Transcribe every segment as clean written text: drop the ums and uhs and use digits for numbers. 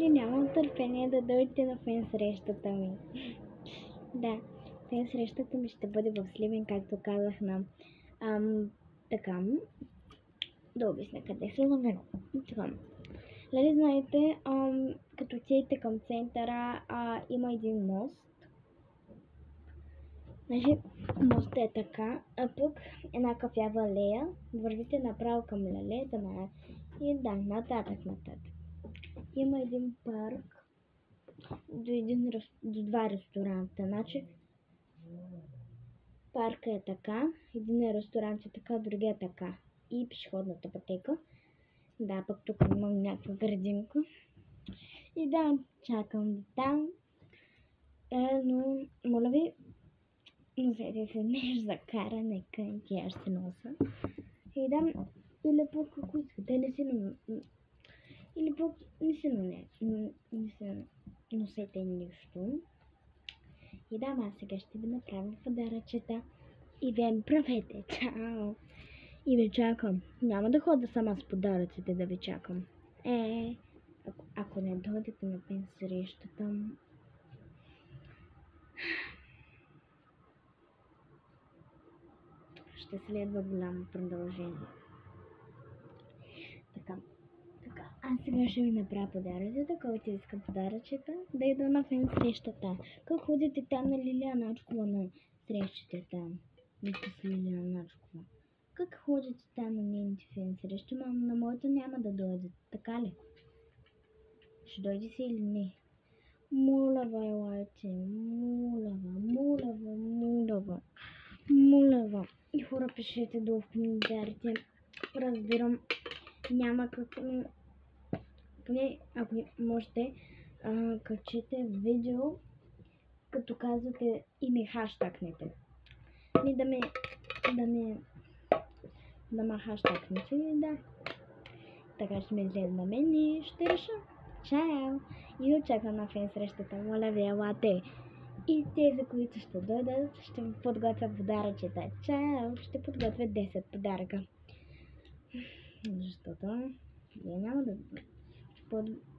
И нямам търпение да дойдете на фен срещата ми. Да, фен срещата ми ще бъде в Сливен, както казах на така. Да обясня къде се намирам. Нали знаете, като отидете към центъра, има един мост. Значи, мостът е така, а тук една кафява алея. Вървите направо към алеята и да, нататък. Има един парк до два ресторанта. Значи, парка е така, един е ресторант е така, другия е така. И пешеходната пътека. Да, пък тук имам някаква градинка. И да, чакам там. Но, моля ви, носете се нещо за каране, кънки, аз ще носа. И да, или пък ако искате, не се носете нищо. И да, аз сега ще ви направя подаръчета. И вие ми правете. Чао! И ви чакам. Няма да ходя сама с подаръците да ви чакам. Ако не дойдете на пен срещата, ще следва голямо продължение. Така. Аз сега ще ви направя подаръците, който иска подаръчета, да ида на фен срещата. Как ходите там на Лилия Начкова на срещите там? Вижте с Лилия Начкова. Как ходите там на нейните фен срещи? На моята няма да дойде, така ли? Ще дойде си или не? Моля ви, елайте, моля ви. И хора, пишете долу в коментарите. Разбирам, няма как... Поне, ако можете, качете видео, като казвате и ме хаштагнете. Да ме хаштагнете, да. Така ще ме излезе на мен и ще реша. Чао! И очаквам на фен срещата. Моля ви, елате. И тези, които ще дойдат, ще ви подготвят подаръчета. Чао! Ще подготвят 10 подаръка. Защото я няма да...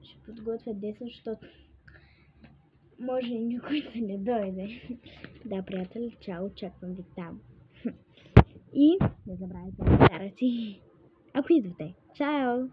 Ще подготвя 10, защото може и никой да не дойде. Да, приятели, чао, очаквам ви там. И не забравяйте подаръци, ако идвате. Чао!